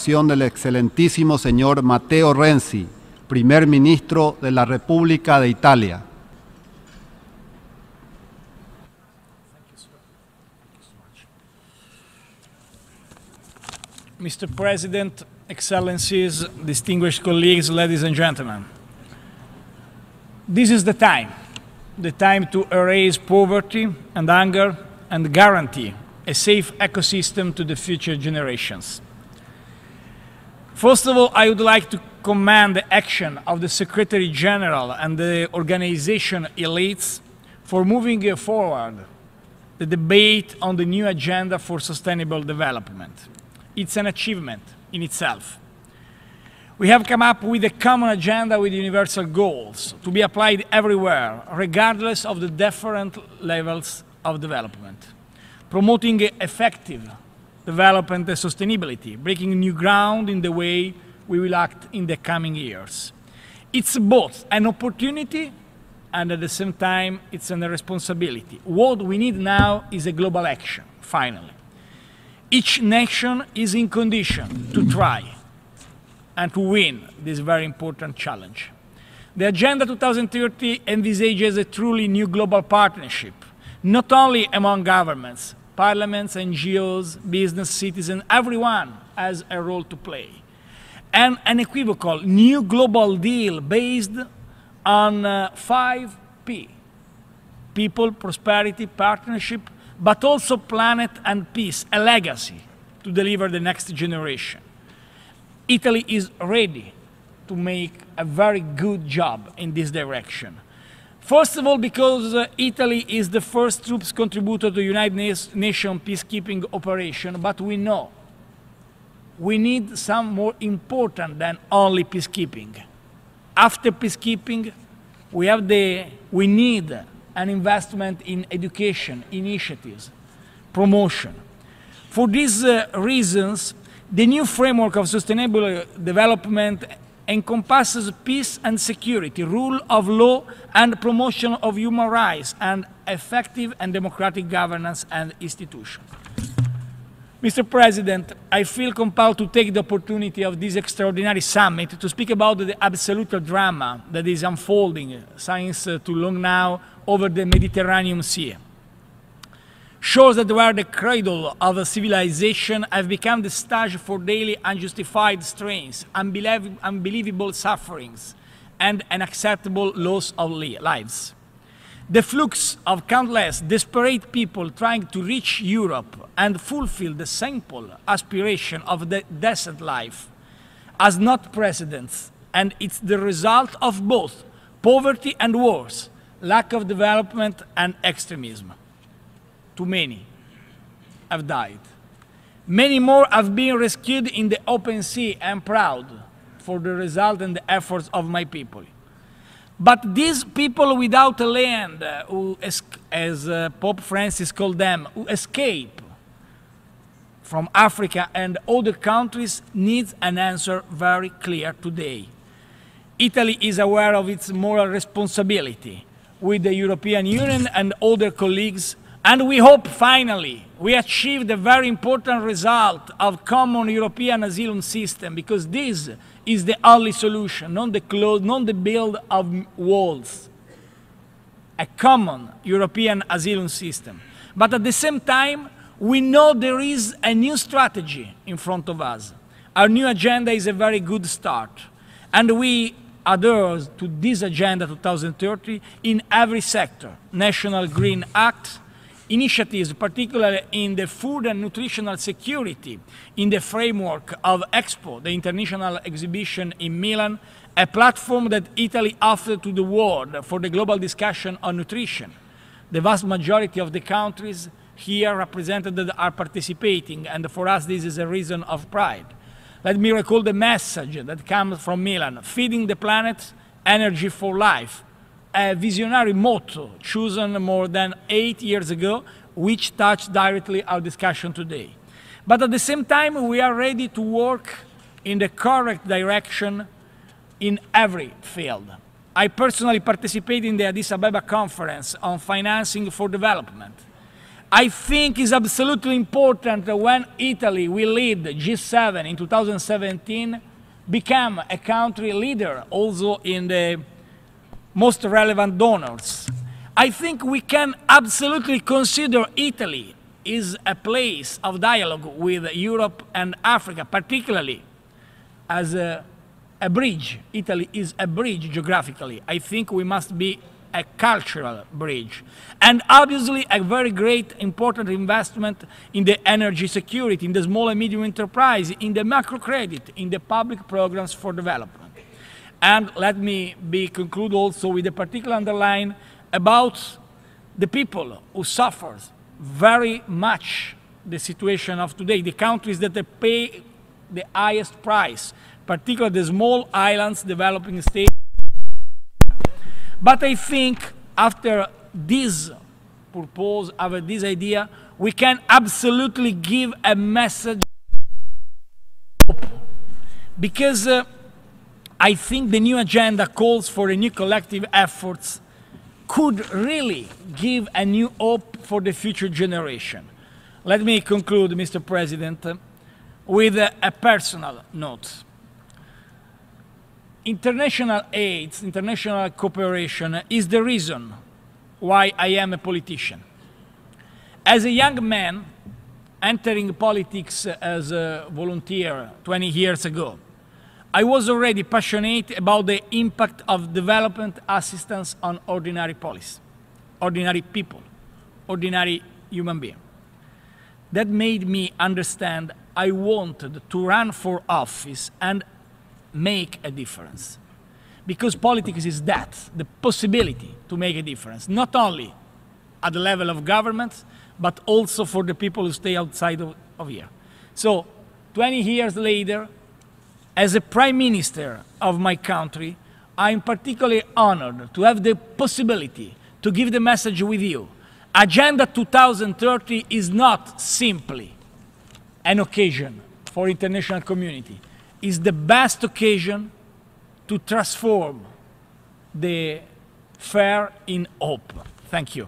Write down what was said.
invitación del excelentísimo señor Matteo Renzi, primer ministro de la República de Italia. Mr. President, Excellencies, distinguished colleagues, ladies and gentlemen. This is the time to erase poverty and hunger and guarantee a safe ecosystem to the future generations. First of all, I would like to commend the action of the Secretary General and the organization elites for moving forward the debate on the new agenda for sustainable development. It's an achievement in itself. We have come up with a common agenda with universal goals to be applied everywhere, regardless of the different levels of development, promoting effective development and sustainability, breaking new ground in the way we will act in the coming years. It's both an opportunity and at the same time it's a responsibility. What we need now is a global action, finally. Each nation is in condition to try and to win this very important challenge. The Agenda 2030 envisages a truly new global partnership, not only among governments, parliaments, NGOs, business, citizens, everyone has a role to play. And an unequivocal new global deal based on 5 P: people, prosperity, partnership, but also planet and peace, a legacy to deliver the next generation. Italy is ready to make a very good job in this direction. First of all, because Italy is the first troops contributor to the United Nations peacekeeping operation, but we know we need some more important than only peacekeeping. After peacekeeping, we need an investment in education, initiatives, promotion. For these reasons, the new framework of sustainable development encompasses peace and security, rule of law and promotion of human rights, and effective and democratic governance and institutions. Mr. President, I feel compelled to take the opportunity of this extraordinary summit to speak about the absolute drama that is unfolding since too long now over the Mediterranean Sea. Shores that were the cradle of a civilization have become the stage for daily unjustified strains, unbelievable sufferings, and unacceptable loss of lives. The flux of countless desperate people trying to reach Europe and fulfill the simple aspiration of the decent life has not precedents, and it's the result of both poverty and wars, lack of development and extremism. Too many have died. Many more have been rescued in the open sea. I am proud for the result and the efforts of my people. But these people without a land, who, as Pope Francis called them, who escape from Africa and other countries, needs an answer very clear today. Italy is aware of its moral responsibility with the European Union and other colleagues, and we hope finally we achieved a very important result of common European asylum system, because this is the only solution, not the build of walls. A common European asylum system. But at the same time, we know there is a new strategy in front of us. Our new agenda is a very good start. And we adhere to this Agenda 2030 in every sector. National Green Act, initiatives, particularly in the food and nutritional security, in the framework of Expo, the international exhibition in Milan, a platform that Italy offered to the world for the global discussion on nutrition. The vast majority of the countries here represented are participating, and for us this is a reason of pride. Let me recall the message that comes from Milan: feeding the planet, energy for life. A visionary motto chosen more than 8 years ago, which touched directly our discussion today. But at the same time, we are ready to work in the correct direction in every field. I personally participated in the Addis Ababa conference on financing for development. I think it's absolutely important that when Italy will lead G7 in 2017, become a country leader also in the most relevant donors. I think we can absolutely consider Italy is a place of dialogue with Europe and Africa, particularly as a bridge. Italy is a bridge geographically. I think we must be a cultural bridge. And obviously a very great important investment in the energy security, in the small and medium enterprise, in the microcredit, in the public programs for development. And let me conclude also with a particular underline about the people who suffer very much the situation of today, the countries that pay the highest price, particularly the small islands, developing states. But I think after this purpose, after this idea, we can absolutely give a message of hope. Because I think the new agenda calls for a new collective efforts could really give a new hope for the future generation. Let me conclude, Mr. President, with a personal note. International aid, international cooperation is the reason why I am a politician. As a young man entering politics as a volunteer 20 years ago, I was already passionate about the impact of development assistance on ordinary policy, ordinary people, ordinary human beings. That made me understand I wanted to run for office and make a difference. Because politics is that, the possibility to make a difference, not only at the level of governments, but also for the people who stay outside of here. So, 20 years later, as a Prime Minister of my country, I'm particularly honored to have the possibility to give the message with you. Agenda 2030 is not simply an occasion for international community. It's the best occasion to transform the fear in hope. Thank you.